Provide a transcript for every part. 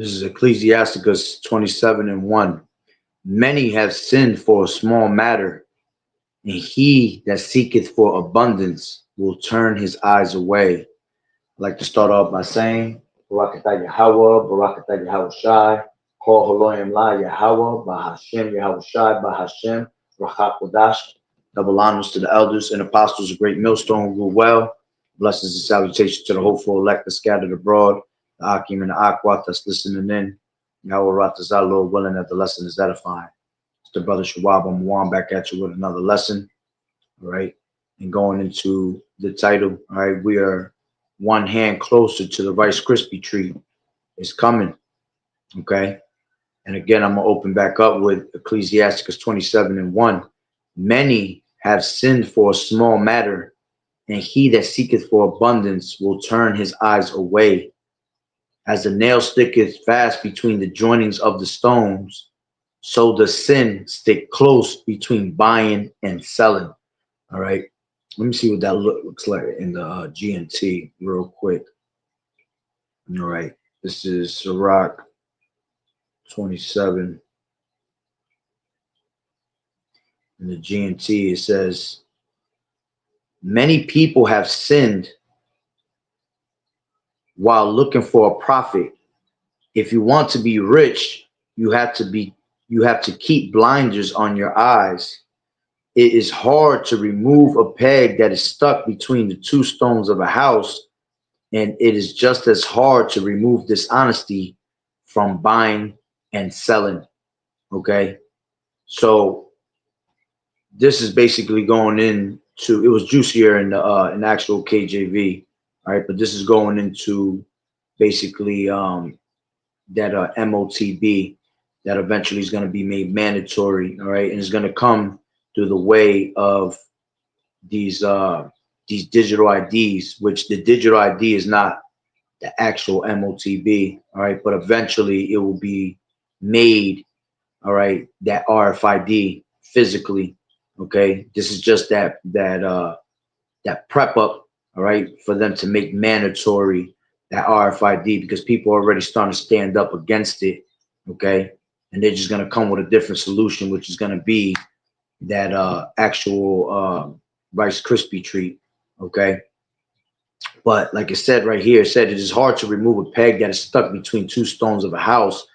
This is Ecclesiasticus 27:1. Many have sinned for a small matter, and he that seeketh for abundance will turn his eyes away. I'd like to start off by saying, Barakatah Yahweh, Barakatah Yahweh Shai, Kol Holoyim La Yahweh, Bahashem Yahweh Shai, Bahashem, Rachak Wadash. Double honors to the elders and apostles of Great Millstone who rule well. Blessings and salutations to the hopeful elect that scattered abroad, the Akim and the Akwat that's listening in. Yahweh Ratazah, Lord willing that the lesson is edifying. It's the brother Shawab Amwan back at you with another lesson. All right. And going into the title, all right, we are one hand closer to the Rice Krispy treat. It's coming. Okay. And again, I'm gonna open back up with Ecclesiasticus 27:1. Many have sinned for a small matter, and he that seeketh for abundance will turn his eyes away. As the nail sticketh fast between the joinings of the stones, so the sin stick close between buying and selling. All right. Let me see what that looks like in the GNT real quick. All right. This is Sirach 27. In the GNT, it says, many people have sinned while looking for a profit. If you want to be rich, you have to keep blinders on your eyes. It is hard to remove a peg that is stuck between the two stones of a house, and it is just as hard to remove dishonesty from buying and selling. Okay, so this is basically going into, it was juicier in actual KJV, all right, but this is going into basically that MOTB that eventually is going to be made mandatory, all right, and it's going to come through the way of these digital IDs, which the digital ID is not the actual MOTB, all right, but eventually it will be made, all right, that RFID physically. Okay, this is just that prep up, all right, for them to make mandatory that RFID, because people are already starting to stand up against it. Okay, and they're just going to come with a different solution, which is going to be that actual Rice Krispie treat. Okay, but like it said right here, it said it is hard to remove a peg that is stuck between two stones of a house,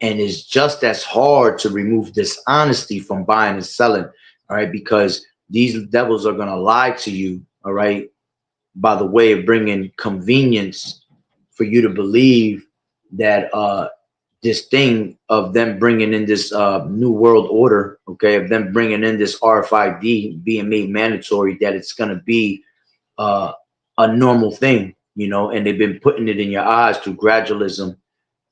and it's just as hard to remove dishonesty from buying and selling. All right, because these devils are going to lie to you, all right, by the way of bringing convenience for you to believe that this thing of them bringing in this new world order, okay, of them bringing in this RFID being made mandatory, that it's going to be a normal thing, you know, and they've been putting it in your eyes through gradualism,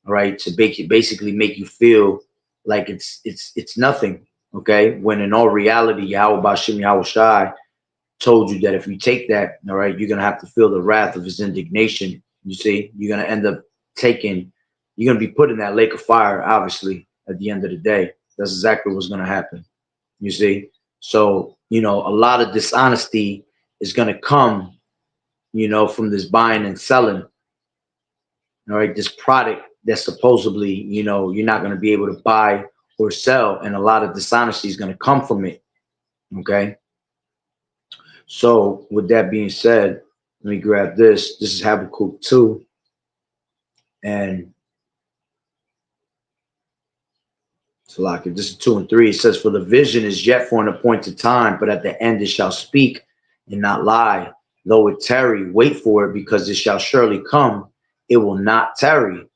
right, to basically make you feel like it's nothing, okay, when in all reality, Yahweh Bashim Yahweh Shai told you that if you take that, all right, you're gonna have to feel the wrath of his indignation. You see, you're gonna end up you're gonna be put in that lake of fire, obviously, at the end of the day. That's exactly what's gonna happen. You see? So, you know, a lot of dishonesty is gonna come, you know, from this buying and selling. All right, this product that supposedly, you know, you're not gonna be able to buy or sell, and a lot of dishonesty is gonna come from it. Okay. So with that being said, let me grab this. This is Habakkuk 2. And so like this is 2 and 3. It says, for the vision is yet for an appointed time, but at the end it shall speak and not lie. Though it tarry, wait for it, because it shall surely come. It will not tarry.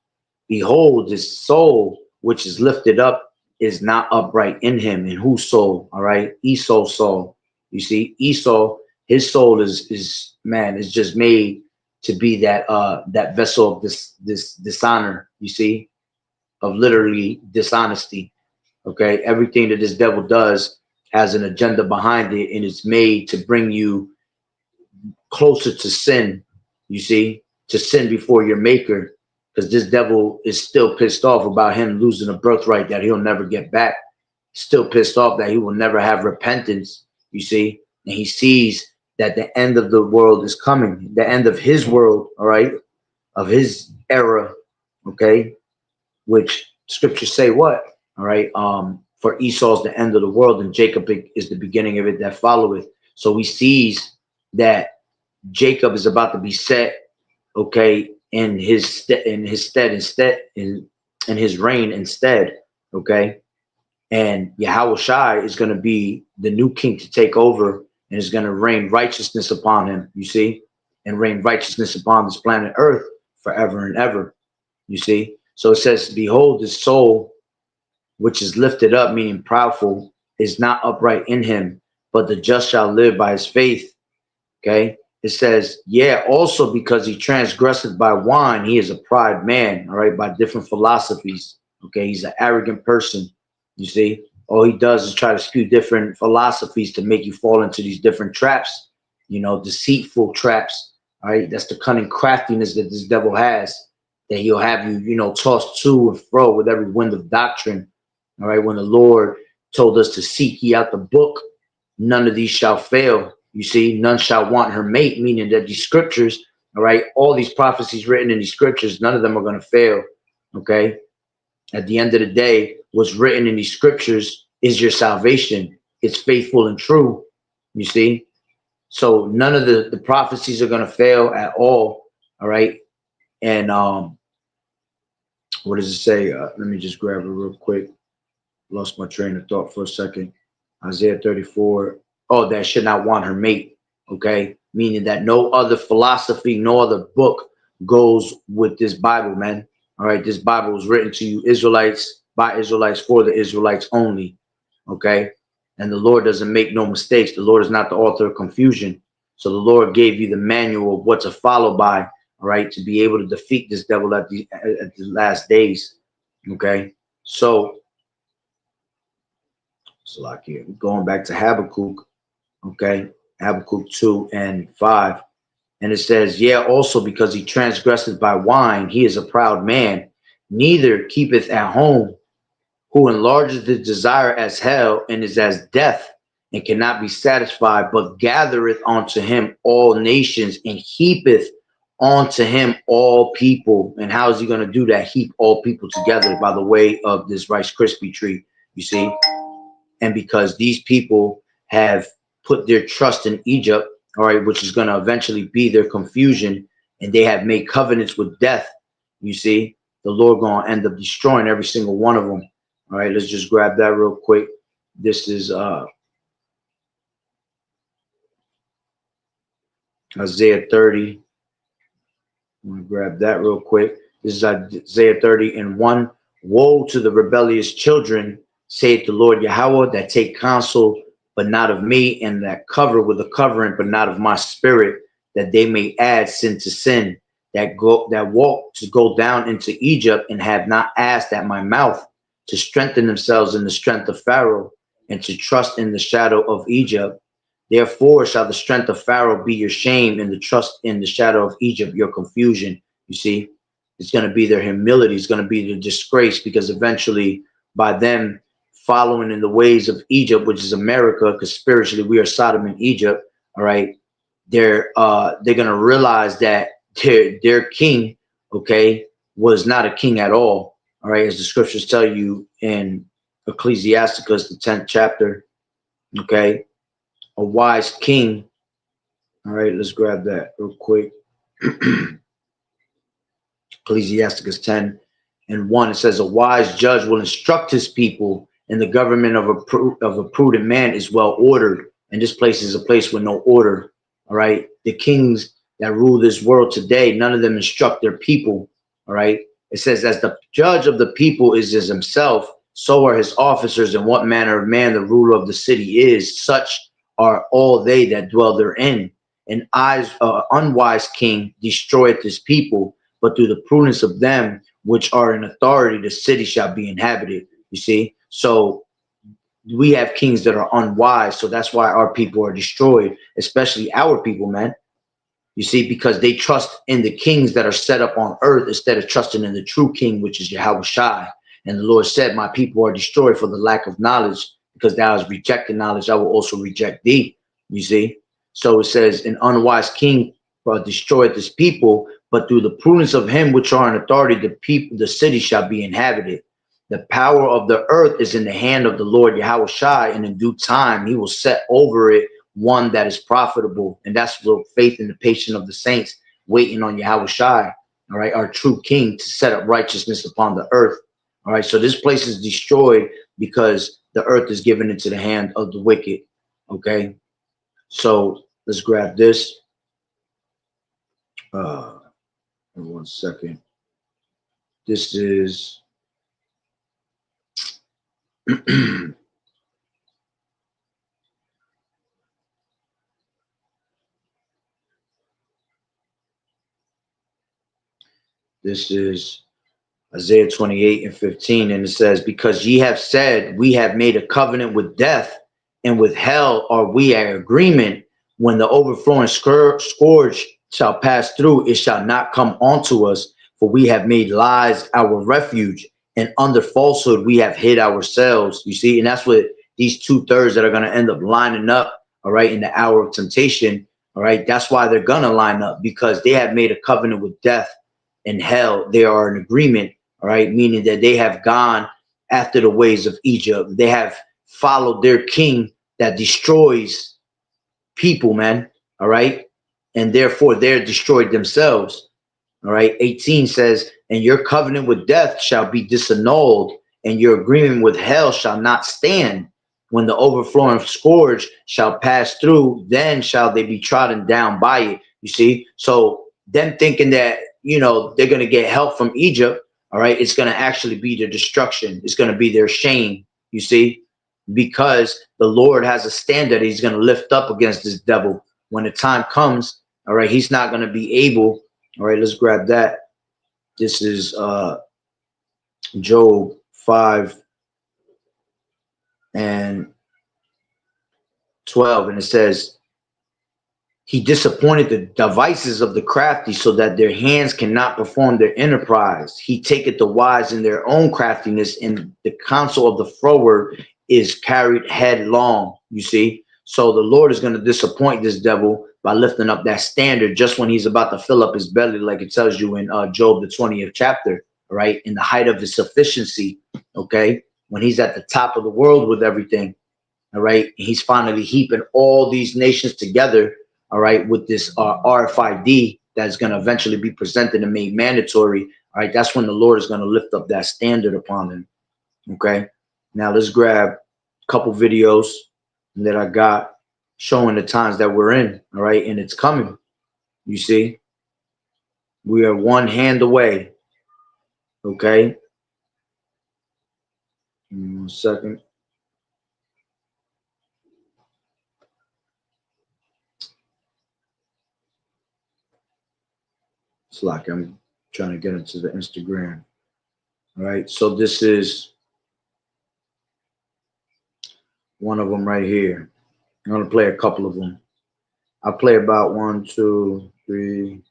Behold, his soul, which is lifted up, is not upright in him. And whose soul? All right. Esau's soul. You see, Esau, his soul is man, is just made to be that vessel of this dishonor, you see, of literally dishonesty. Okay. Everything that this devil does has an agenda behind it, and it's made to bring you closer to sin, you see, to sin before your maker, because this devil is still pissed off about him losing a birthright that he'll never get back. Still pissed off that he will never have repentance, you see, and he sees that the end of the world is coming, the end of his world, all right, of his era, okay, which scriptures say what? All right. For Esau's the end of the world, and Jacob is the beginning of it that followeth. So we sees that Jacob is about to be set, okay, in his reign instead, okay. And Yahweh Shai is going to be the new king to take over, and is going to rain righteousness upon him, you see, and rain righteousness upon this planet Earth forever and ever, you see. So it says, behold, his soul, which is lifted up, meaning proudful, is not upright in him, but the just shall live by his faith. Okay. It says, yeah, also because he transgresseth by wine, he is a pride man, all right, by different philosophies. Okay. He's an arrogant person. You see, all he does is try to spew different philosophies to make you fall into these different traps, you know, deceitful traps. All right. That's the cunning craftiness that this devil has, that he'll have you, you know, tossed to and fro with every wind of doctrine. All right. When the Lord told us to seek ye out the book, none of these shall fail. You see, none shall want her mate, meaning that these scriptures, all right, all these prophecies written in these scriptures, none of them are going to fail. Okay. At the end of the day, what's written in these scriptures is your salvation. It's faithful and true. You see, so none of the prophecies are going to fail at all. All right. And what does it say? Let me just grab it real quick. Lost my train of thought for a second. Isaiah 34. Oh, that should not want her mate. Okay. Meaning that no other philosophy, no other book goes with this Bible, man. All right. This Bible was written to you Israelites, by Israelites, for the Israelites only. Okay. And the Lord doesn't make no mistakes. The Lord is not the author of confusion. So the Lord gave you the manual of what to follow by, all right, to be able to defeat this devil at the last days. Okay. So like here, going back to Habakkuk, okay, Habakkuk 2 and 5. And it says, yeah, also because he transgresseth by wine, he is a proud man, neither keepeth at home, who enlarges the desire as hell, and is as death, and cannot be satisfied, but gathereth unto him all nations, and heapeth unto him all people. And how is he going to do that? Heap all people together by the way of this Rice Krispy tree, you see. And because these people have put their trust in Egypt, all right, which is going to eventually be their confusion, and they have made covenants with death, you see, the Lord going to end up destroying every single one of them. All right, let's just grab that real quick. This is Isaiah 30. I'm going to grab that real quick. This is Isaiah 30 and 1. Woe to the rebellious children, saith the Lord Yahweh, that take counsel, but not of me, and that cover with a covering, but not of my spirit, that they may add sin to sin, that walk to go down into Egypt, and have not asked at my mouth, to strengthen themselves in the strength of Pharaoh, and to trust in the shadow of Egypt. Therefore shall the strength of Pharaoh be your shame, and the trust in the shadow of Egypt your confusion. You see, it's going to be their humility. It's going to be their disgrace, because eventually, by them following in the ways of Egypt, which is America, because spiritually we are Sodom and Egypt, all right, they're going to realize that their king, okay, was not a king at all. All right, as the scriptures tell you in Ecclesiasticus, the 10th chapter, okay, a wise king. All right, let's grab that real quick. Ecclesiasticus 10 and 1, it says, a wise judge will instruct his people, and the government of a prudent man is well ordered. And this place is a place with no order. All right, the kings that rule this world today, none of them instruct their people. All right, it says, as the judge of the people is as himself, so are his officers, and what manner of man the ruler of the city is, such are all they that dwell therein. An unwise king destroyeth his people, but through the prudence of them which are in authority, the city shall be inhabited. You see, so we have kings that are unwise, so that's why our people are destroyed, especially our people, man. You see, because they trust in the kings that are set up on earth instead of trusting in the true king, which is Yahweh Shai. And the Lord said, my people are destroyed for the lack of knowledge, because thou hast rejected knowledge, I will also reject thee. You see, so it says, an unwise king destroyeth his people, but through the prudence of him which are in authority, the city shall be inhabited. The power of the earth is in the hand of the Lord Yahweh Shai, and in due time he will set over it one that is profitable. And that's the faith and the patience of the saints waiting on Yahweh Shai, all right, our true king, to set up righteousness upon the earth. All right, so this place is destroyed because the earth is given into the hand of the wicked. Okay, so let's grab this. 1 second. This is this is Isaiah 28:15, and it says, because ye have said, we have made a covenant with death, and with hell are we at agreement. When the overflowing scourge shall pass through, it shall not come onto us, for we have made lies our refuge, and under falsehood we have hid ourselves. You see, and that's what these 2/3 that are going to end up lining up, all right, in the hour of temptation. All right, that's why they're going to line up, because they have made a covenant with death and hell. They are in agreement. All right, meaning that they have gone after the ways of Egypt. They have followed their king that destroys people, man. All right, and therefore they're destroyed themselves. All right, 18 says, and your covenant with death shall be disannulled, and your agreement with hell shall not stand. When the overflowing scourge shall pass through, then shall they be trodden down by it. You see, so them thinking that, you know, they're going to get help from Egypt. All right, it's going to actually be their destruction. It's going to be their shame, you see, because the Lord has a standard he's going to lift up against this devil. When the time comes, all right, he's not going to be able. All right, let's grab that. This is Job 5 and 12, and it says, he disappointed the devices of the crafty, so that their hands cannot perform their enterprise. He taketh the wise in their own craftiness, and the counsel of the froward is carried headlong. You see, so the Lord is going to disappoint this devil by lifting up that standard just when he's about to fill up his belly, like it tells you in Job, the 20th chapter, right? In the height of his sufficiency, okay? When he's at the top of the world with everything, all right? He's finally heaping all these nations together, all right, with this RFID that's going to eventually be presented and made mandatory. All right, that's when the Lord is going to lift up that standard upon him. Okay, now let's grab a couple videos that I got showing the times that we're in. All right, and it's coming. You see, we are one hand away. Okay, give me 1 second. It's like I'm trying to get into the Instagram. All right, so this is one of them right here. I'm going to play a couple of them. I'll play about 1, 2, 3.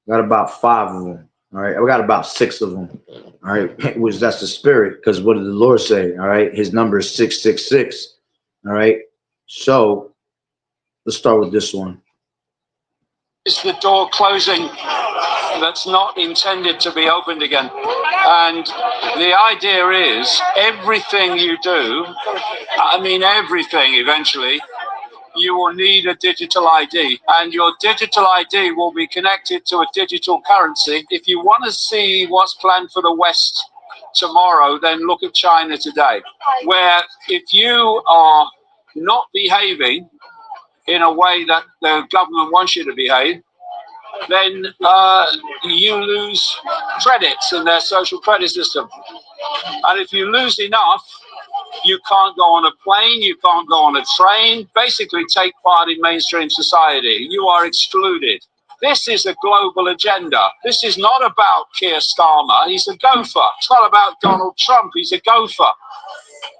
Got about 5 of them. All right. I got about 6 of them. All right. Which that's the spirit. Because what did the Lord say? All right. His number is 666. All right. So let's start with this one. It's the door closing that's not intended to be opened again. And the idea is everything you do, I mean everything eventually, you will need a digital ID, and your digital ID will be connected to a digital currency. If you want to see what's planned for the West tomorrow, then look at China today, where if you are not behaving in a way that the government wants you to behave, then you lose credits in their social credit system. And if you lose enough, you can't go on a plane, you can't go on a train, basically take part in mainstream society. You are excluded. This is a global agenda. This is not about Keir Starmer. He's a gopher. It's not about Donald Trump. He's a gopher.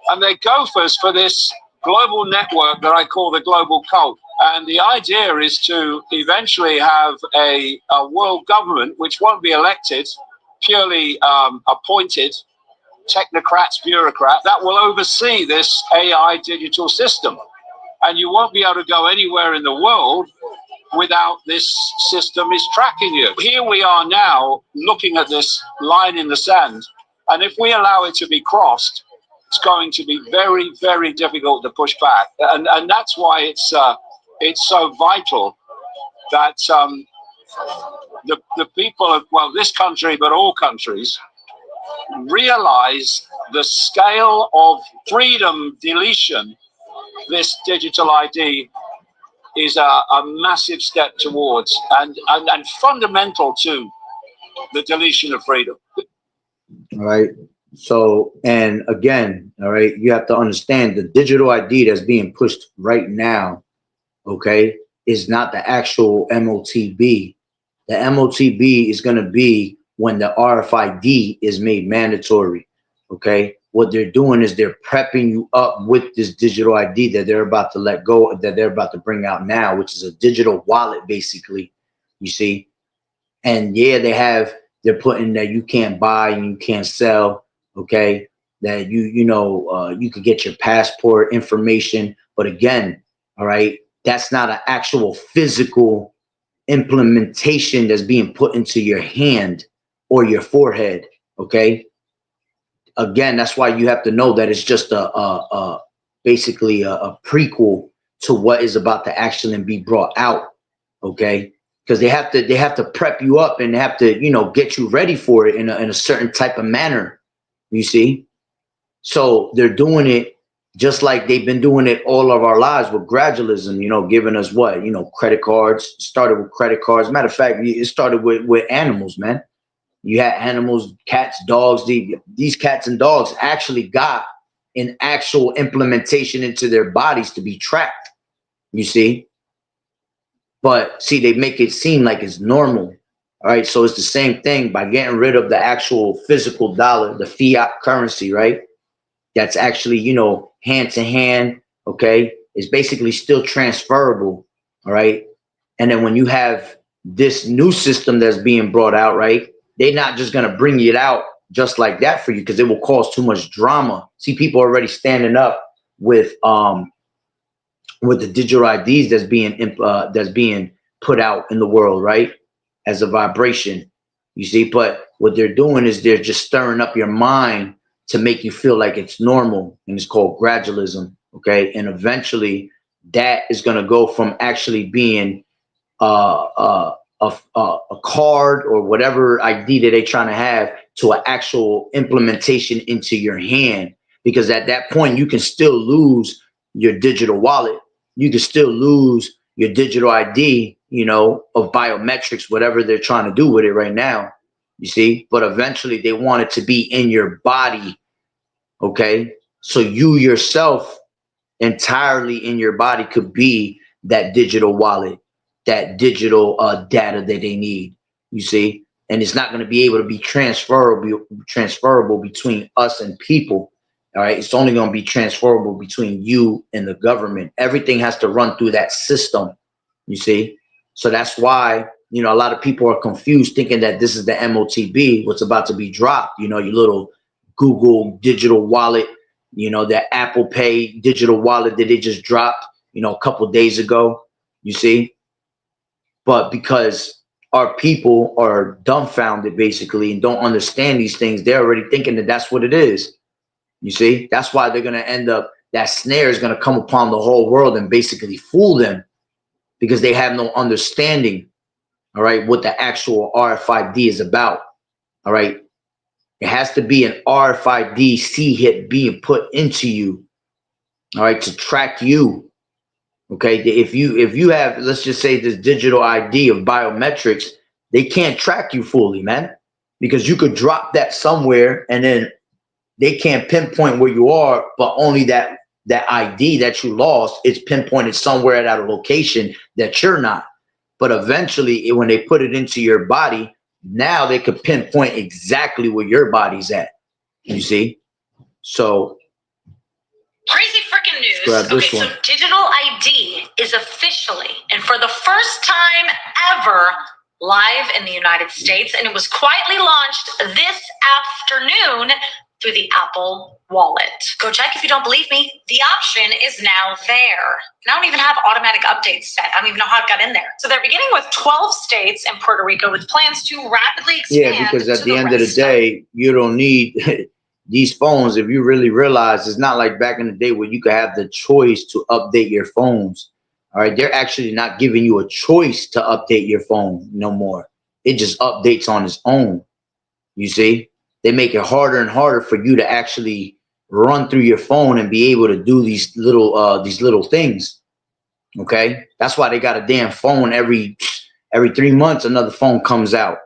And they're gophers for this global network that I call the global cult. And the idea is to eventually have a world government which won't be elected, purely appointed, technocrats, bureaucrat, that will oversee this AI digital system. And you won't be able to go anywhere in the world without this system is tracking you. Here we are now looking at this line in the sand, and if we allow it to be crossed, it's going to be very, very difficult to push back. And that's why it's so vital that the people of, well, this country, but all countries, realize the scale of freedom deletion this digital ID is a massive step towards, and fundamental to the deletion of freedom. All right. So, and again, all right, you have to understand the digital ID that's being pushed right now, okay, is not the actual MOTB. The MOTB is going to be when the RFID is made mandatory, okay? What they're doing is they're prepping you up with this digital ID that they're about to let go, that they're about to bring out now, which is a digital wallet, basically, you see? And yeah, they're putting that you can't buy and you can't sell, okay? That you could get your passport information, but again, all right, that's not an actual physical implementation that's being put into your hand or your forehead, okay? Again, that's why you have to know that it's just basically a prequel to what is about to actually be brought out, okay? Because they have to prep you up and they have to get you ready for it in a certain type of manner, you see. So they're doing it just like they've been doing it all of our lives with gradualism, giving us what, credit cards. Started with credit cards. Matter of fact, it started with animals, man. You had animals, cats, dogs. These cats and dogs actually got an actual implementation into their bodies to be tracked, you see. But see, they make it seem like it's normal. All right. So it's the same thing by getting rid of the actual physical dollar, the fiat currency, right? That's actually, hand to hand. Okay. It's basically still transferable. All right. And then when you have this new system that's being brought out, right? They're not just going to bring it out just like that for you because it will cause too much drama. See, people already standing up with the digital IDs that's being put out in the world, right? As a vibration, you see. But what they're doing is they're just stirring up your mind to make you feel like it's normal, and it's called gradualism, okay? And eventually, that is going to go from actually being a card or whatever ID that they're trying to have to an actual implementation into your hand. Because at that point, you can still lose your digital wallet. You can still lose your digital ID, of biometrics, whatever they're trying to do with it right now, you see. But eventually they want it to be in your body, okay? So you yourself entirely in your body could be that digital wallet, that digital data that they need, you see. And it's not going to be able to be transferable between us and people. All right. It's only going to be transferable between you and the government. Everything has to run through that system, you see. So that's why, a lot of people are confused thinking that this is the MOTB, what's about to be dropped, your little Google digital wallet, that Apple Pay digital wallet that they just dropped, a couple days ago, you see. But because our people are dumbfounded basically and don't understand these things, they're already thinking that that's what it is. You see, that's why they're going to end up, that snare is going to come upon the whole world and basically fool them because they have no understanding, all right, what the actual RFID is about, all right. It has to be an RFID C hit being put into you, all right, to track you. Okay, if you have, let's just say, this digital ID of biometrics, they can't track you fully, man, because you could drop that somewhere and then they can't pinpoint where you are, but only that ID that you lost is pinpointed somewhere at a location that you're not. But eventually, when they put it into your body, now they could pinpoint exactly where your body's at. You see? So crazy freaking news. Okay, so digital ID is officially, and for the first time ever, live in the United States, and it was quietly launched this afternoon through the Apple Wallet. Go check if you don't believe me. The option is now there. And I don't even have automatic updates set. I don't even know how it got in there. So they're beginning with 12 states and Puerto Rico with plans to rapidly expand. Yeah, because at the end of the day, you don't need these phones. If you really realize, it's not like back in the day where you could have the choice to update your phones. All right, they're actually not giving you a choice to update your phone no more. It just updates on its own. You see, they make it harder and harder for you to actually run through your phone and be able to do these little things. Okay, that's why they got a damn phone every 3 months. Another phone comes out.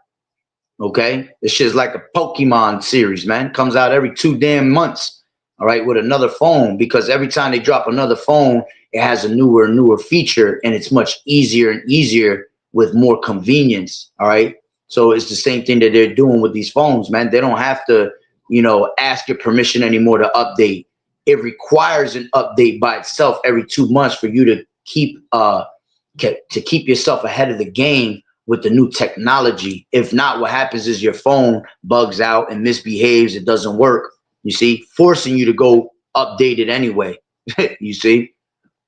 Okay, this shit's like a Pokemon series, man. Comes out every 2 damn months. All right, with another phone, because every time they drop another phone, it has a newer feature, and it's much easier and easier with more convenience. All right. So it's the same thing that they're doing with these phones, man. They don't have to, ask your permission anymore to update. It requires an update by itself every 2 months for you to keep yourself ahead of the game with the new technology. If not, what happens is your phone bugs out and misbehaves. It doesn't work. You see, forcing you to go update it anyway. You see.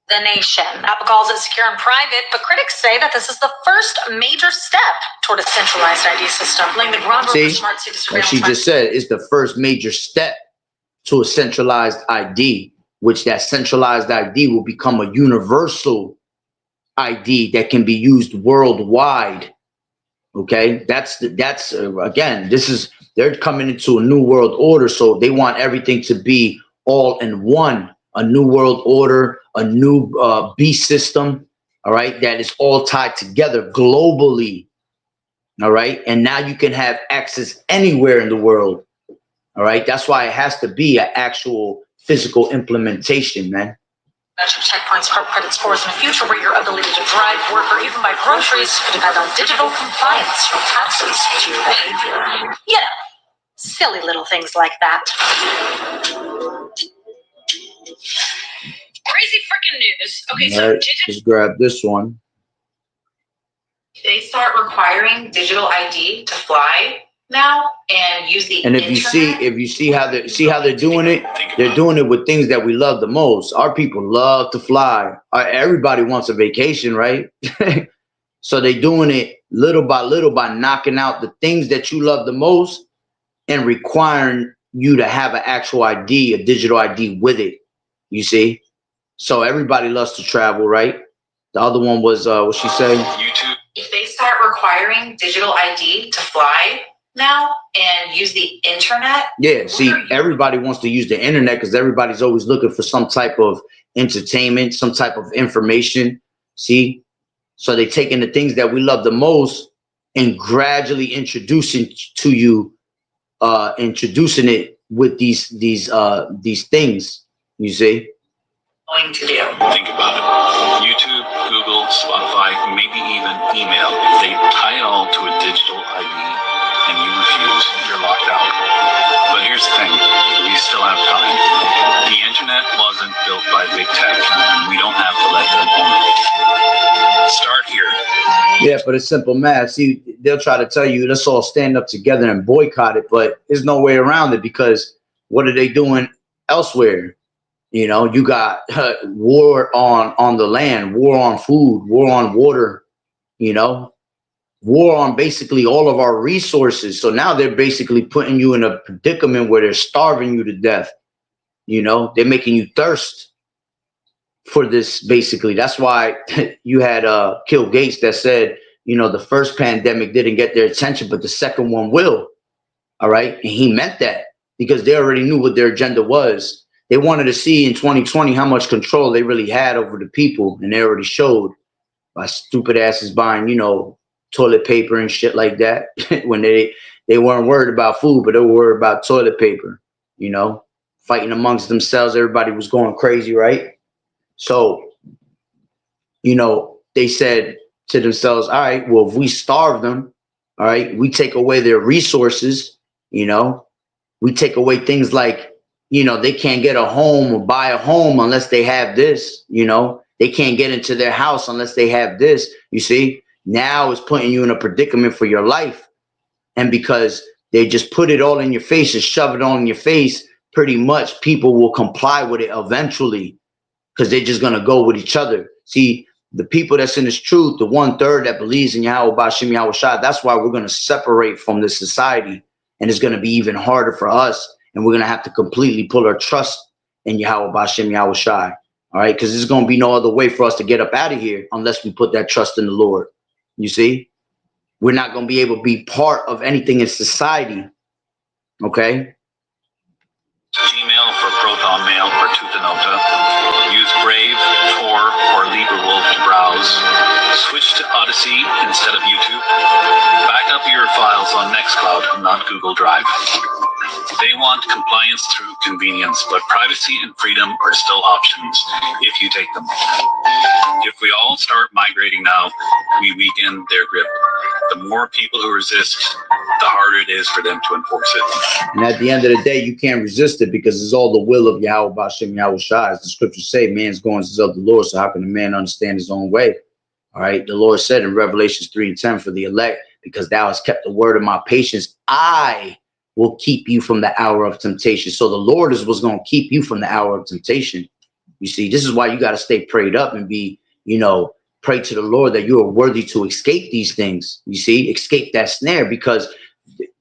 The nation. Apple calls it secure and private, but critics say that this is the first major step toward a centralized ID system, laying the groundwork for smart city surveillance. She just said it's the first major step to a centralized ID, which that centralized ID will become a universal ID that can be used worldwide. Okay, again, they're coming into a new world order, so they want everything to be all in one. A new world order, a new beast system, all right, that is all tied together globally, all right? And now you can have access anywhere in the world, all right? That's why it has to be an actual physical implementation, man. Checkpoints for credit scores in the future where your ability to drive, work, or even buy groceries could depend on digital compliance from taxes to your behavior. You know, silly little things like that. Crazy freaking news. Okay, so just grab this one. They start requiring digital ID to fly now and use the internet. If you see how they're doing it, they're doing it with things that we love the most. Our people love to fly. Everybody wants a vacation, right? So they're doing it little by little by knocking out the things that you love the most and requiring you to have an actual ID, a digital ID with it. You see? So everybody loves to travel, right? The other one was, what she say? YouTube. If they start requiring digital ID to fly now and use the internet. Yeah, see, everybody wants to use the internet because everybody's always looking for some type of entertainment, some type of information. See? So they're taking the things that we love the most and gradually introducing it with these things, you see? Going to do. Think about it. YouTube, Google, Spotify, maybe even email. They tie it all to a digital ID and you refuse, you're locked out. But here's the thing, we still have time. The internet wasn't built by big tech, and we don't have to let them own it. Start here. Yeah, but it's simple math. See, they'll try to tell you, let's all stand up together and boycott it, but there's no way around it because what are they doing elsewhere? You know, you got war on the land, war on food, war on water, war on basically all of our resources. So now they're basically putting you in a predicament where they're starving you to death. They're making you thirst for this, basically. That's why you had Bill Gates that said, the first pandemic didn't get their attention, but the second one will. All right. And he meant that because they already knew what their agenda was. They wanted to see in 2020 how much control they really had over the people. And they already showed by stupid asses buying, toilet paper and shit like that when they weren't worried about food, but they were worried about toilet paper, fighting amongst themselves. Everybody was going crazy, right? So, they said to themselves, all right, well, if we starve them, all right, we take away their resources, we take away things like, they can't get a home or buy a home unless they have this, they can't get into their house unless they have this. You see, now it's putting you in a predicament for your life. And because they just put it all in your face and shove it all in your face, pretty much people will comply with it eventually because they're just going to go with each other. See, the people that's in this truth, the 1/3 that believes in Yahweh Bashim Yahweh Shai, that's why we're going to separate from this society. And it's going to be even harder for us. And we're going to have to completely pull our trust in Yahweh Bashim Yahweh Shai. All right, because there's going to be no other way for us to get up out of here unless we put that trust in the Lord. You see? We're not going to be able to be part of anything in society. Okay? Gmail for Proton Mail for Tutanota. Use Brave, Tor, or LibreWolf to browse. Switch to Odyssey instead of YouTube. Back up your files on Nextcloud, not Google Drive. They want compliance through convenience, but privacy and freedom are still options if you take them. If we all start migrating now, we weaken their grip. The more people who resist, the harder it is for them to enforce it. And at the end of the day, you can't resist it because it's all the will of Yahweh Bashim Yahweh Shai. As the scriptures say, man's going is of the Lord, so how can a man understand his own way? All right, the Lord said in Revelations 3:10 for the elect, because thou hast kept the word of my patience, I will keep you from the hour of temptation. So the Lord is what's going to keep you from the hour of temptation. You see, this is why you got to stay prayed up and be, pray to the Lord that you are worthy to escape these things. You see, escape that snare, because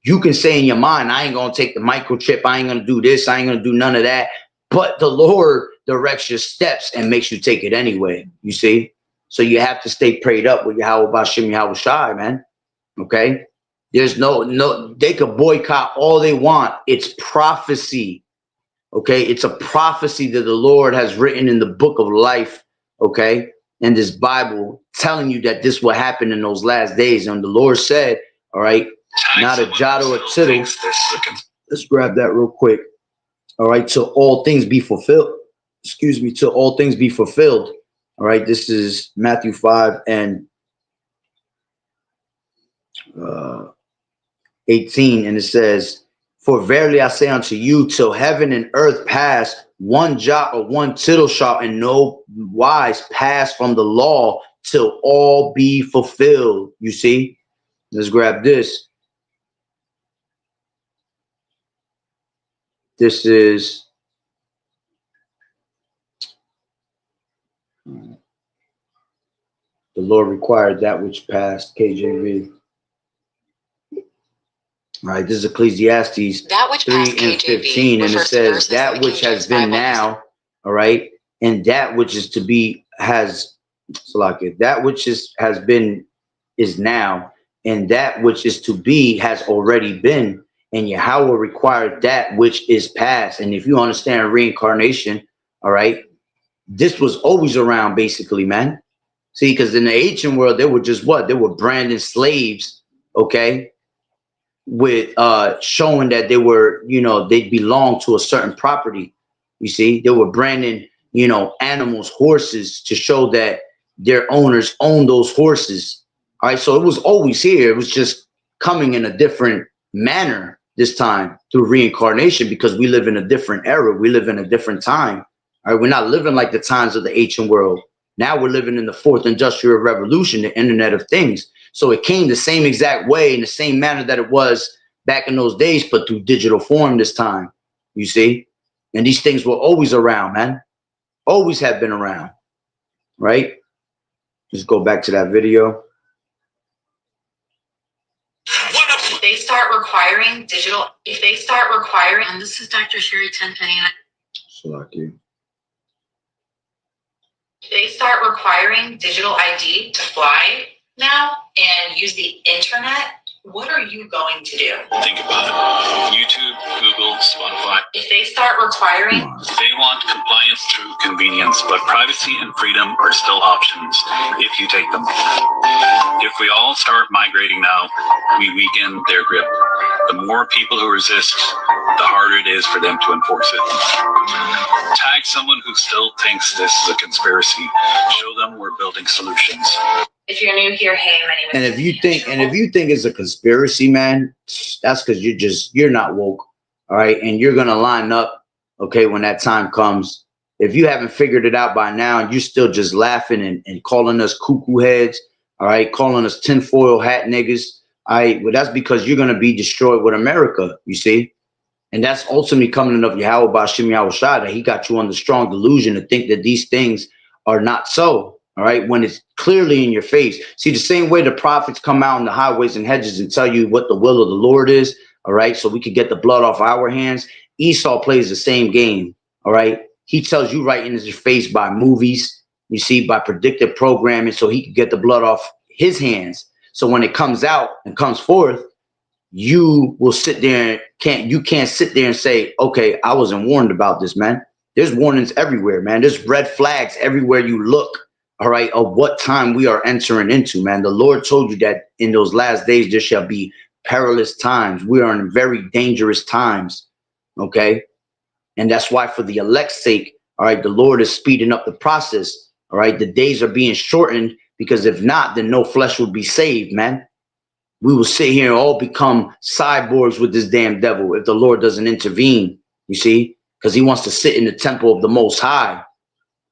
you can say in your mind, I ain't going to take the microchip. I ain't going to do this. I ain't going to do none of that. But the Lord directs your steps and makes you take it anyway. You see, so you have to stay prayed up with Yahweh Bashim Yahweh Shai, man. Okay. There's no, they could boycott all they want. It's prophecy. Okay. It's a prophecy that the Lord has written in the book of life. Okay. And this Bible telling you that this will happen in those last days. And the Lord said, all right, not a jot or a tittle. Let's grab that real quick. All right. Till all things be fulfilled. Excuse me. Till all things be fulfilled. All right. This is Matthew 5 and 18, and it says, for verily I say unto you, till heaven and earth pass, one jot or one tittle shall in no wise pass from the law till all be fulfilled. You see, let's grab this. This is the Lord required that which passed, KJV. All right, this is Ecclesiastes 3:15, and it says that which has been now, all right, and that which is to be has, that which has been is now, and that which is to be has already been, and Yahweh required that which is past. And if you understand reincarnation, all right, this was always around, basically, man. See, because in the ancient world, they were just what? They were branded slaves, okay? With showing that they were, they belonged to a certain property. You see, they were branding, animals, horses, to show that their owners own those horses. All right, so it was always here. It was just coming in a different manner this time through reincarnation, because we live in a different era. We live in a different time. All right, we're not living like the times of the ancient world. Now we're living in the fourth industrial revolution, the Internet of Things. So it came the same exact way, in the same manner that it was back in those days, but through digital form this time, you see? And these things were always around, man. Always have been around, right? Just go back to that video. If they start requiring digital, and this is Dr. Sherry Tenpenny. If they start requiring digital ID to fly now and use the internet, what are you going to do? Think about it. YouTube, Google, Spotify. If they start requiring, they want compliance through convenience, but privacy and freedom are still options if you take them. If we all start migrating now, we weaken their grip. The more people who resist, the harder it is for them to enforce it. Tag someone who still thinks this is a conspiracy. Show them we're building solutions. if you're new here, hey, my name is. And if you think it's a conspiracy, man, that's because you're not woke. All right. And you're going to line up. Okay. When that time comes, if you haven't figured it out by now and you're still just laughing and calling us cuckoo heads. All right. Calling us tinfoil hat niggas. Well, that's because you're going to be destroyed with America, you see. And that's ultimately coming of Yahweh Bashim Yahushua, that he got you on the strong delusion to think that these things are not so. All right. When it's clearly in your face. See, the same way the prophets come out in the highways and hedges and tell you what the will of the Lord is. All right. So we could get the blood off our hands. Esau plays the same game. All right. He tells you right in his face by movies, you see, by predictive programming, so he could get the blood off his hands. So when it comes out and comes forth, you will sit there and can't sit there and say, okay, I wasn't warned about this, man. There's warnings everywhere, man. There's red flags everywhere you look, all right, of what time we are entering into, man. The Lord told you that in those last days there shall be perilous times. We are in very dangerous times, okay? And that's why for the elect's sake, all right, the Lord is speeding up the process, all right? The days are being shortened, because if not, then no flesh will be saved, man. We will sit here and all become cyborgs with this damn devil if the Lord doesn't intervene, you see, because he wants to sit in the temple of the Most High,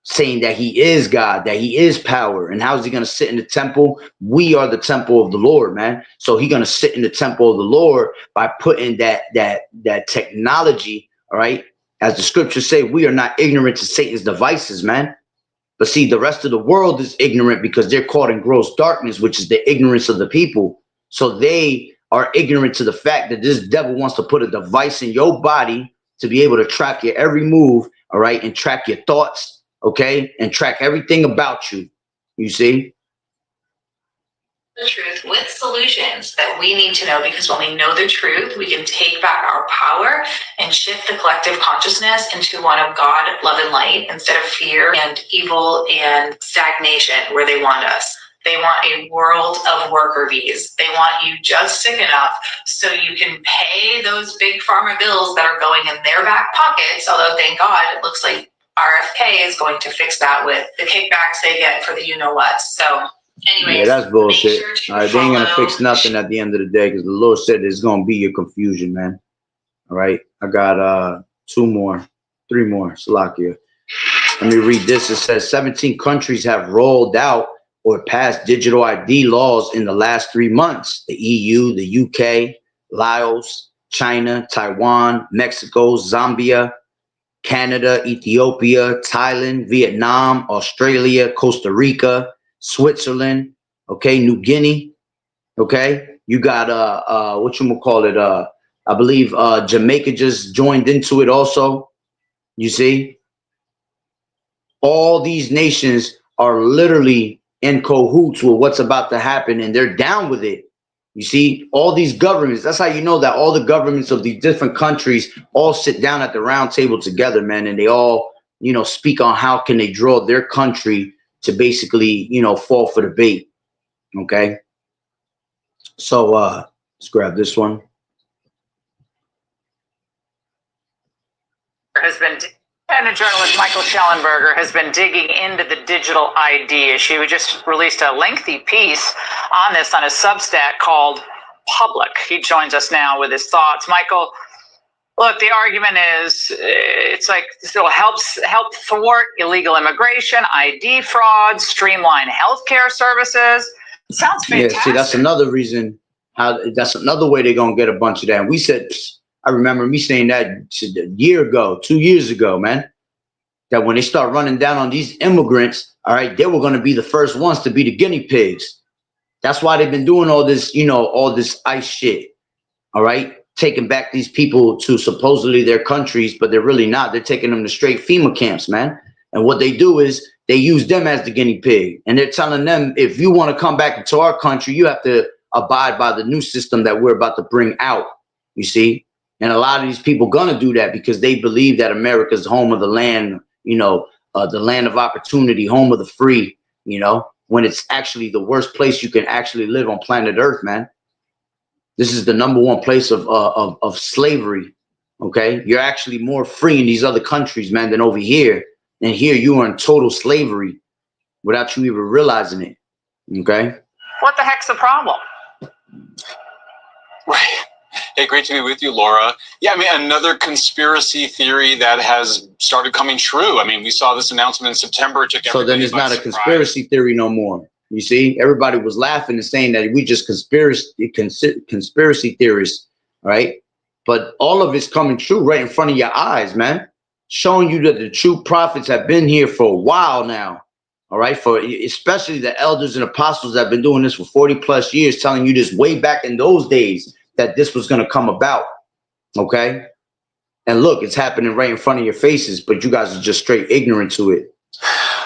saying that he is God, that he is power. And how is he going to sit in the temple? We are the temple of the Lord, man. So he's going to sit in the temple of the Lord by putting that technology, all right? As the scriptures say, we are not ignorant to Satan's devices, man. But see, the rest of the world is ignorant because they're caught in gross darkness, which is the ignorance of the people. So they are ignorant to the fact that this devil wants to put a device in your body to be able to track your every move, all right, and track your thoughts, okay, and track everything about you, you see? The truth with solutions that we need to know, because when we know the truth, we can take back our power and shift the collective consciousness into one of God, love, and light instead of fear and evil and stagnation where they want us. They want a world of worker bees. They want you just sick enough so you can pay those big pharma bills that are going in their back pockets. Although, thank God, it looks like RFK is going to fix that with the kickbacks they get for the you-know-what. So, anyways, yeah, that's bullshit. Sure all right, they ain't going to fix nothing at the end of the day because the Lord said there's going to be your confusion, man. All right, I got 3 more, Salakia. Let me read this. It says 17 countries have rolled out or passed digital ID laws in the last 3 months. The EU, the UK, Laos, China, Taiwan, Mexico, Zambia, Canada, Ethiopia, Thailand, Vietnam, Australia, Costa Rica, Switzerland, okay, New Guinea, okay. You got I believe Jamaica just joined into it also. You see, all these nations are literally in cahoots with what's about to happen, and they're down with it. You see, all these governments, that's how you know that all the governments of these different countries all sit down at the round table together, man, and they all, you know, speak on how can they draw their country to basically, you know, fall for the bait. Okay. So let's grab this one. Independent journalist Michael Schellenberger has been digging into the digital ID issue. He just released a lengthy piece on this on his Substack called Public. He joins us now with his thoughts. Michael, look, the argument is it's like it'll help thwart illegal immigration, ID fraud, streamline healthcare services. It sounds fantastic. Yeah, see, that's another reason that's another way they're gonna get a bunch of that. And we said, I remember me saying that a year ago, 2 years ago, man, that when they start running down on these immigrants, all right, they were going to be the first ones to be the guinea pigs. That's why they've been doing all this, you know, all this ICE shit, all right, taking back these people to supposedly their countries, but they're really not. They're taking them to straight FEMA camps, man. And what they do is they use them as the guinea pig. And they're telling them, if you want to come back into our country, you have to abide by the new system that we're about to bring out, you see. And a lot of these people gonna do that because they believe that America's home of the land, you know, the land of opportunity, home of the free, you know, when it's actually the worst place you can actually live on planet Earth, man. This is the #1 place of slavery, okay? You're actually more free in these other countries, man, than over here. And here you are in total slavery without you even realizing it, okay? What the heck's the problem? Right. Hey, great to be with you, Laura. Yeah, I mean, another conspiracy theory that has started coming true. I mean, we saw this announcement in September. It took so then it's not a conspiracy theory no more. You see, everybody was laughing and saying that we just conspiracy theorists, right? But all of it's coming true right in front of your eyes, man. Showing you that the true prophets have been here for a while now. All right, for especially the elders and apostles that have been doing this for 40 plus years, telling you this way back in those days that this was going to come about. Okay. And look, it's happening right in front of your faces, but you guys are just straight ignorant to it.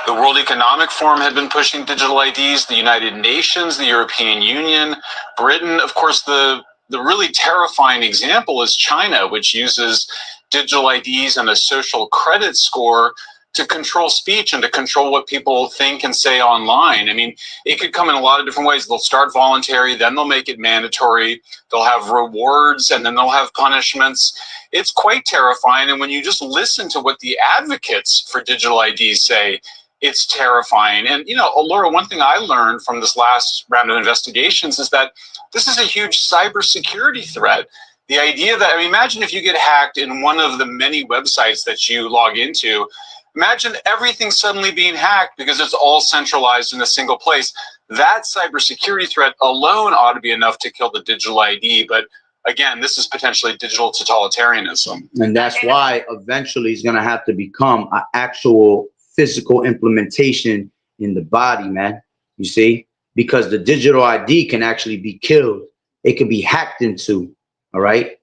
The World Economic Forum had been pushing digital IDs, the United Nations, the European Union, Britain. Of course, the really terrifying example is China, which uses digital IDs and a social credit score to control speech and to control what people think and say online. I mean, it could come in a lot of different ways. They'll start voluntary, then they'll make it mandatory. They'll have rewards, and then they'll have punishments. It's quite terrifying. And when you just listen to what the advocates for digital IDs say, it's terrifying. And, you know, Laura, one thing I learned from this last round of investigations is that this is a huge cybersecurity threat. The idea that, I mean, imagine if you get hacked in one of the many websites that you log into. Imagine everything suddenly being hacked because it's all centralized in a single place. That cybersecurity threat alone ought to be enough to kill the digital ID. But again, this is potentially digital totalitarianism. And that's why eventually it's going to have to become an actual physical implementation in the body, man. You see, because the digital ID can actually be killed. It can be hacked into. All right.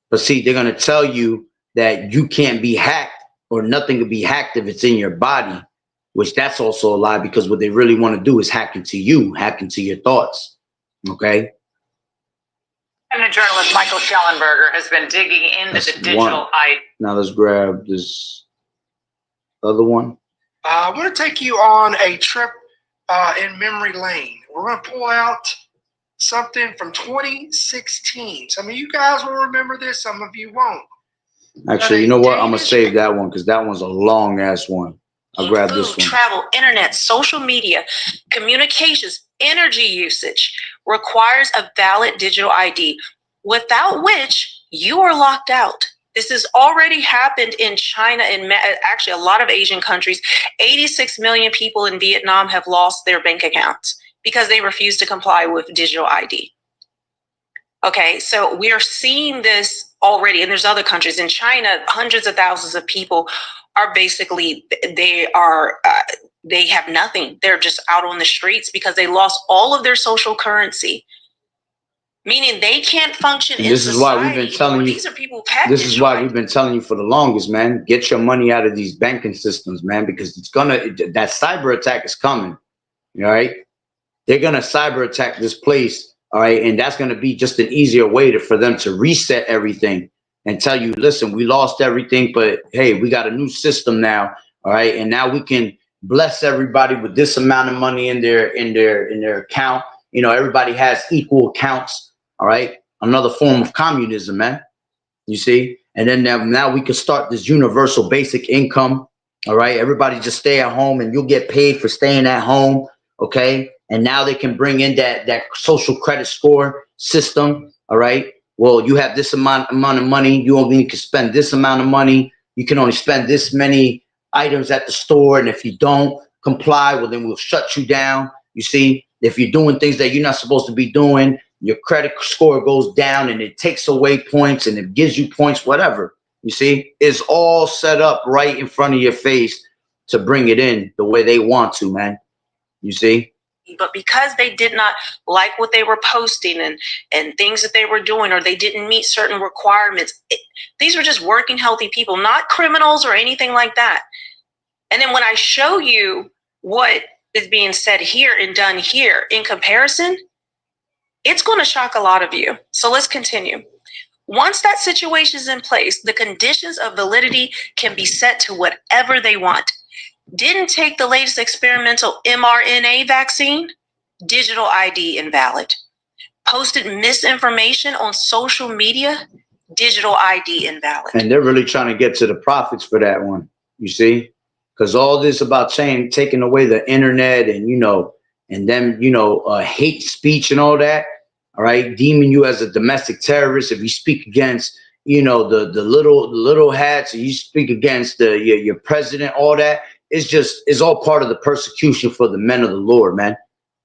But see, they're going to tell you that you can't be hacked, or nothing can be hacked if it's in your body, which that's also a lie, because what they really want to do is hack into you, hack into your thoughts. Okay. And journalist Michael Schellenberger has been digging into the digital ID. Now let's grab this other one. I want to take you on a trip in memory lane. We're going to pull out something from 2016. Some of you guys will remember this, some of you won't. Actually, you know what? I'm going to save that one because that one's a long ass one. I'll grab this one. Travel, internet, social media, communications, energy usage requires a valid digital ID, without which you are locked out. This has already happened in China and actually a lot of Asian countries. 86 million people in Vietnam have lost their bank accounts because they refuse to comply with digital ID. Okay, so we are seeing this already, and there's other countries. In China, hundreds of thousands of people are basically, they have nothing. They're just out on the streets because they lost all of their social currency, meaning they can't function in this is society. why we've been telling you. These are people who have this is why we've been telling you for the longest, man. Get your money out of these banking systems, man, because that cyber attack is coming. All right, they're gonna cyber attack this place. All right, and that's gonna be just an easier way for them to reset everything and tell you, listen, we lost everything, but hey, we got a new system now. All right, and now we can bless everybody with this amount of money in their account. You know, everybody has equal accounts. All right, another form of communism, man. You see, and then now we can start this universal basic income. All right, everybody just stay at home, and you'll get paid for staying at home. Okay, and now they can bring in that social credit score system. All right. Well, you have this amount of money. You only can spend this amount of money. You can only spend this many items at the store. And if you don't comply, well, then we'll shut you down. You see, if you're doing things that you're not supposed to be doing, your credit score goes down and it takes away points and it gives you points, whatever. You see, it's all set up right in front of your face to bring it in the way they want to, man. You see? But because they did not like what they were posting and things that they were doing, or they didn't meet certain requirements, these were just working, healthy people, not criminals or anything like that. And then when I show you what is being said here and done here in comparison, it's going to shock a lot of you. So let's continue. Once that situation is in place, the conditions of validity can be set to whatever they want. Didn't take the latest experimental mRNA vaccine, digital ID invalid. Posted misinformation on social media, digital ID invalid. And they're really trying to get to the profits for that one, you see? Because all this about taking away the internet and, and then, hate speech and all that, all right, deeming you as a domestic terrorist if you speak against, the little hats, or you speak against your president, all that. It's all part of the persecution for the men of the Lord, man.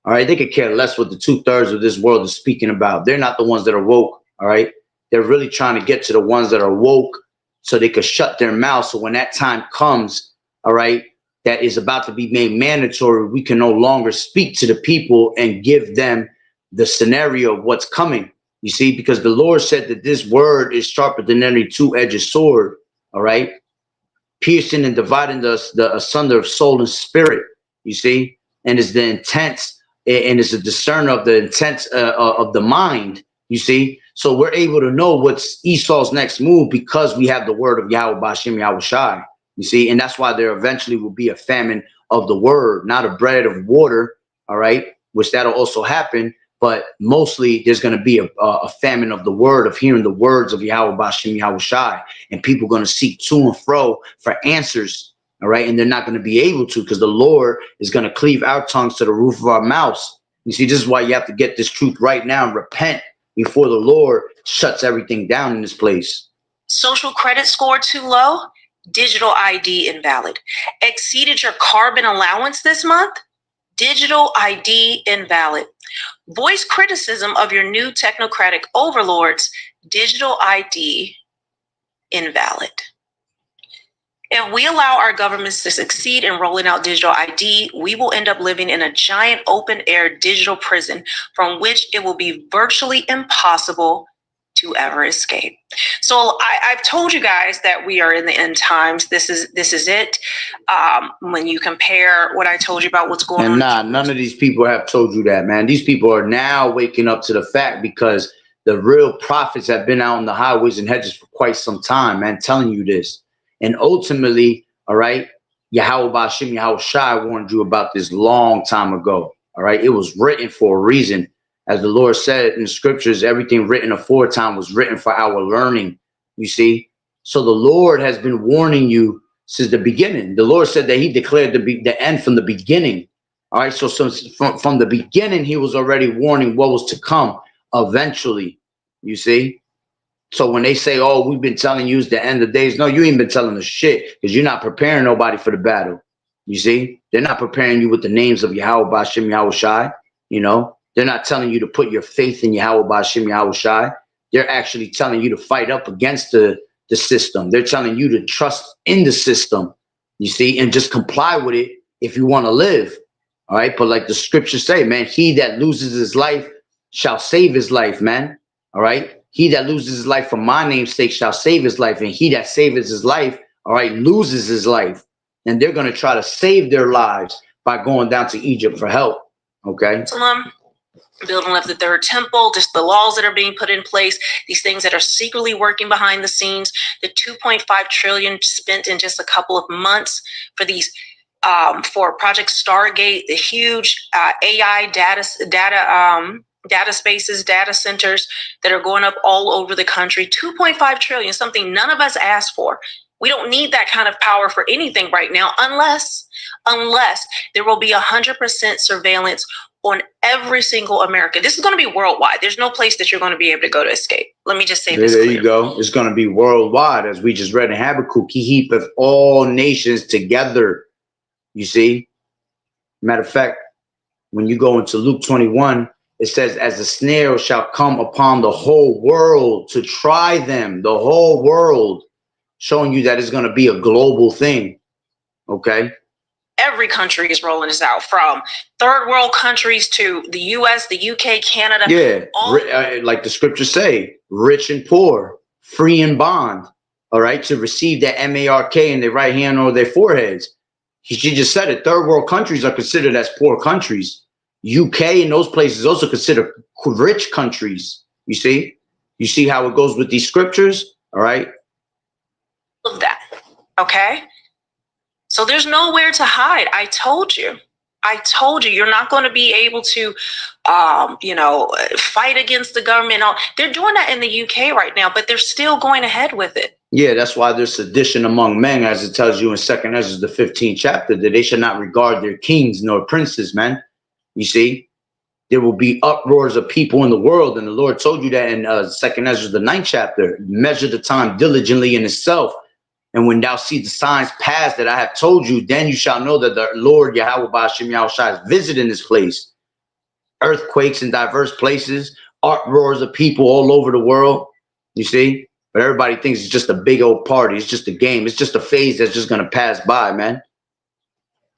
All right, they could care less what the 2/3 of this world is speaking about. They're not the ones that are woke. All right, they're really trying to get to the ones that are woke so they could shut their mouth. So when that time comes, all right, that is about to be made mandatory, we can no longer speak to the people and give them the scenario of what's coming. You see, because the Lord said that this word is sharper than any two-edged sword. All right, piercing and dividing the asunder of soul and spirit. You see, and is the intents, and is a discerner of the intents of the mind. You see, so we're able to know what's Esau's next move because we have the word of Yahweh Bashim Yahweh Shai. You see, and that's why there eventually will be a famine of the word, not a bread of water. All right, which that'll also happen. But mostly there's going to be a famine of the word, of hearing the words of Yahweh Bashim Yahweh Shai. And people are going to seek to and fro for answers. All right. And they're not going to be able to, because the Lord is going to cleave our tongues to the roof of our mouths. You see, this is why you have to get this truth right now and repent before the Lord shuts everything down in this place. Social credit score too low? Digital ID invalid. Exceeded your carbon allowance this month? Digital ID invalid. Voice criticism of your new technocratic overlords? Digital ID invalid. If we allow our governments to succeed in rolling out digital ID, we will end up living in a giant open-air digital prison from which it will be virtually impossible to ever escape. So I've told you guys that we are in the end times. This is it. When you compare what I told you about what's going on. And none of these people have told you that, man. These people are now waking up to the fact, because the real prophets have been out on the highways and hedges for quite some time, man, telling you this. And ultimately, all right, Yahweh Bashim Yahweh Shai warned you about this long time ago. All right, it was written for a reason. As the Lord said in the scriptures, everything written aforetime was written for our learning. You see, so the Lord has been warning you since the beginning. The Lord said that he declared the end from the beginning. All right, so from the beginning, he was already warning what was to come eventually. You see. So when they say, oh, we've been telling you it's the end of days. No, you ain't been telling us shit, because you're not preparing nobody for the battle. You see, they're not preparing you with the names of Yahweh Bashim Yahweh Shai. You know, they're not telling you to put your faith in Yahweh Bashim Yahweh Shai. They're actually telling you to fight up against the system. They're telling you to trust in the system, you see, and just comply with it if you want to live. All right. But like the scriptures say, man, he that loses his life shall save his life, man. All right. He that loses his life for my name's sake shall save his life. And he that saves his life, all right, loses his life. And they're going to try to save their lives by going down to Egypt for help. Okay. Building of the third temple, just the laws that are being put in place, these things that are secretly working behind the scenes, the 2.5 trillion spent in just a couple of months for these for Project Stargate, the huge AI data spaces, data centers that are going up all over the country. 2.5 trillion, something none of us asked for. We don't need that kind of power for anything right now, unless there will be 100% surveillance on every single American. This is going to be worldwide. There's no place that you're going to be able to go to escape. Let me just say this. There you go. It's going to be worldwide, as we just read in Habakkuk. He heapeth all nations together. You see? Matter of fact, when you go into Luke 21, it says, as a snare shall come upon the whole world to try them, the whole world, showing you that it's going to be a global thing. Okay. Every country is rolling this out, from third world countries to the US, the UK, Canada. Yeah. Like the scriptures say, rich and poor, free and bond. All right. To receive that MARK in their right hand or their foreheads. She just said it. Third world countries are considered as poor countries. UK and those places also considered rich countries. You see how it goes with these scriptures. All right. Of that. Okay. So there's nowhere to hide. I told you, you're not going to be able to, fight against the government. They're doing that in the UK right now, but they're still going ahead with it. Yeah, that's why there's sedition among men, as it tells you in 2nd Ezra, the 15th chapter, that they should not regard their kings nor princes, man. You see, there will be uproars of people in the world. And the Lord told you that in 2nd Ezra, the 9th chapter, measure the time diligently in itself. And when thou see the signs pass that I have told you, then you shall know that the Lord Yahweh Bashim Yahweh Shai is visiting this place. earthquakes in diverse places, uproars of people all over the world. You see? But everybody thinks it's just a big old party. It's just a game. It's just a phase that's just going to pass by, man.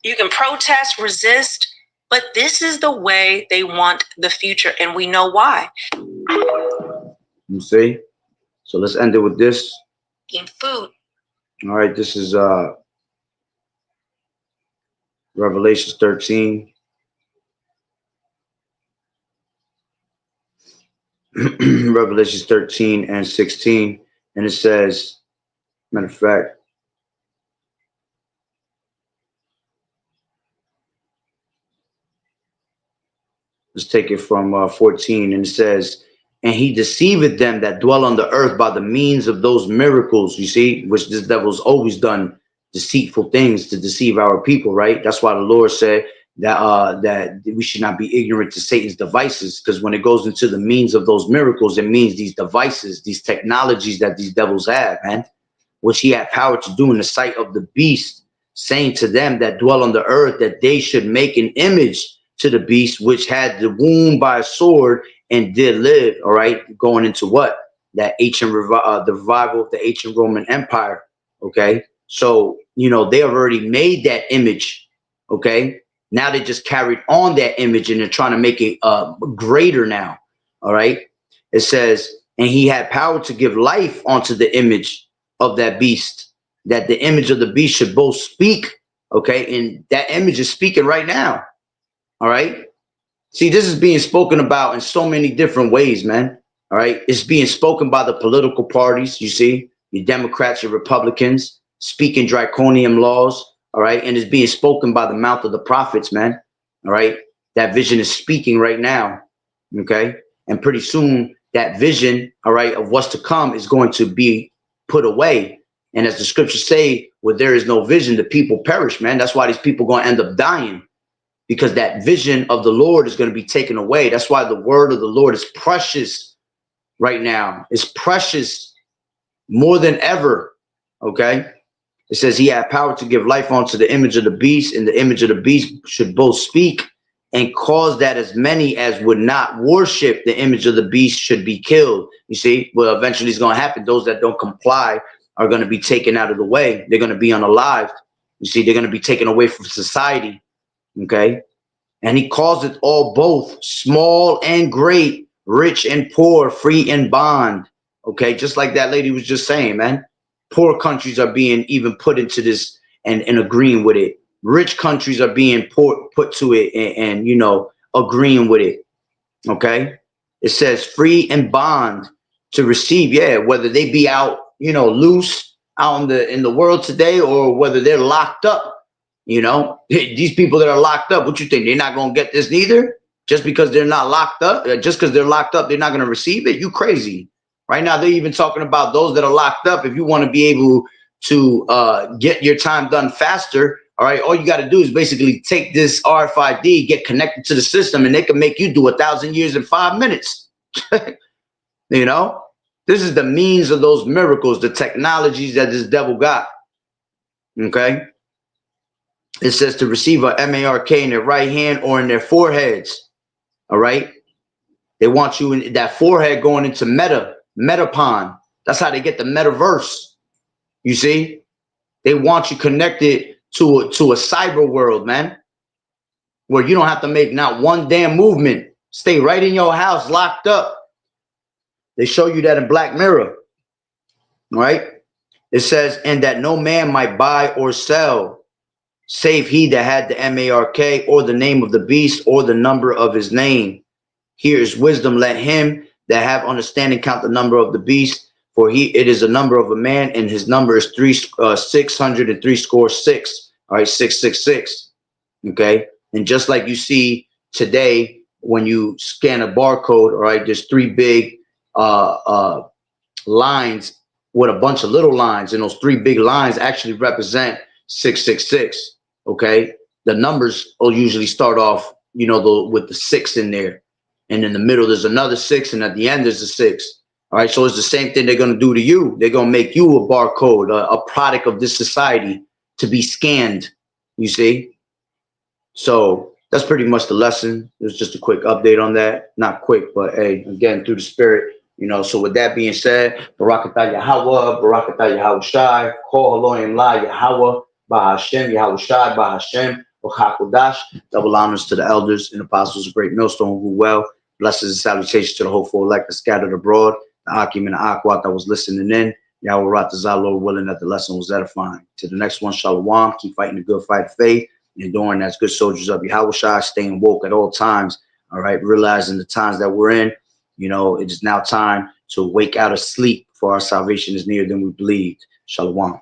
You can protest, resist, but this is the way they want the future, and we know why. You see? So let's end it with this. Eating food. All right, this is Revelation 13. Revelation 13 and 16. And it says, matter of fact, let's take it from 14. And it says, and he deceiveth them that dwell on the earth by the means of those miracles, you see, which this devil's always done deceitful things to deceive our people, right? That's why the Lord said that that we should not be ignorant to Satan's devices, because when it goes into the means of those miracles, it means these devices, these technologies that these devils have, man, which he had power to do in the sight of the beast, saying to them that dwell on the earth that they should make an image to the beast, which had the wound by a sword and did live. All right, going into what? That ancient the revival of the ancient Roman Empire. Okay, so you know they have already made that image. Okay, now they just carried on that image and they're trying to make it greater now. All right, it says, and he had power to give life onto the image of that beast, that the image of the beast should both speak. Okay, and that image is speaking right now. All right. See, this is being spoken about in so many different ways, man. All right. It's being spoken by the political parties. You see, your Democrats, your Republicans speaking draconian laws. All right. And it's being spoken by the mouth of the prophets, man. All right. That vision is speaking right now. Okay. And pretty soon that vision, all right, of what's to come is going to be put away. And as the scriptures say, where there is no vision, the people perish, man. That's why these people are going to end up dying. Because that vision of the Lord is going to be taken away. That's why the word of the Lord is precious right now. It's precious more than ever. Okay. It says he had power to give life onto the image of the beast, and the image of the beast should both speak and cause that as many as would not worship the image of the beast should be killed. You see, well, eventually it's going to happen. Those that don't comply are going to be taken out of the way. They're going to be unalived. You see, they're going to be taken away from society. Okay. And he calls it all both small and great, rich and poor, free and bond. Okay. Just like that lady was just saying, man, poor countries are being even put into this and agreeing with it. Rich countries are being put to it and, you know, agreeing with it. Okay. It says free and bond to receive. Yeah. Whether they be out, you know, loose out in the world today, or whether they're locked up. You know, these people that are locked up, what you think? They're not going to get this neither? Just because they're not locked up? Just because they're locked up, they're not going to receive it? You crazy. Right now, they're even talking about those that are locked up. If you want to be able to get your time done faster, all right, all you got to do is basically take this RFID, get connected to the system, and they can make you do 1,000 years in 5 minutes. You know, this is the means of those miracles, the technologies that this devil got. Okay. It says to receive a MARK in their right hand or in their foreheads. All right. They want you in that forehead going into Metapon. That's how they get the metaverse. You see, they want you connected to a cyber world, man, where you don't have to make not one damn movement. Stay right in your house, locked up. They show you that in Black Mirror. All right. It says, and that no man might buy or sell, save he that had the MARK or the name of the beast or the number of his name. Here is wisdom. Let him that have understanding count the number of the beast, for it is a number of a man, and his number is 666. All right, 666. Okay. And just like you see today, when you scan a barcode, all right, there's 3 big lines with a bunch of little lines, and those 3 big lines actually represent 666. Okay, the numbers will usually start off, you know, with the 6 in there, and in the middle there's another 6, and at the end there's a 6. All right, so it's the same thing they're going to do to you. They're going to make you a barcode, a product of this society to be scanned. You see, so that's pretty much the lesson. It was just a quick update on that. Not quick, but hey, again, through the spirit, you know. So with that being said, Barakatah Yahweh, Barakatah Yahweh Shai, Kol Elohim La Yahweh, Bahashem, Yahweh Shai, Bahashem, Hakodash. Double honors to the elders and apostles of Great Millstone who well. Blessings and salutations to the hopeful elect that scattered abroad, the Akim and the Akwat that was listening in. Yahweh Ratazah, Lord willing that the lesson was edifying. To the next one, Shalom. Keep fighting the good fight of faith. Enduring as good soldiers of Yahweh Shai, staying woke at all times. All right, realizing the times that we're in, you know, it is now time to wake out of sleep, for our salvation is nearer than we believed. Shalom.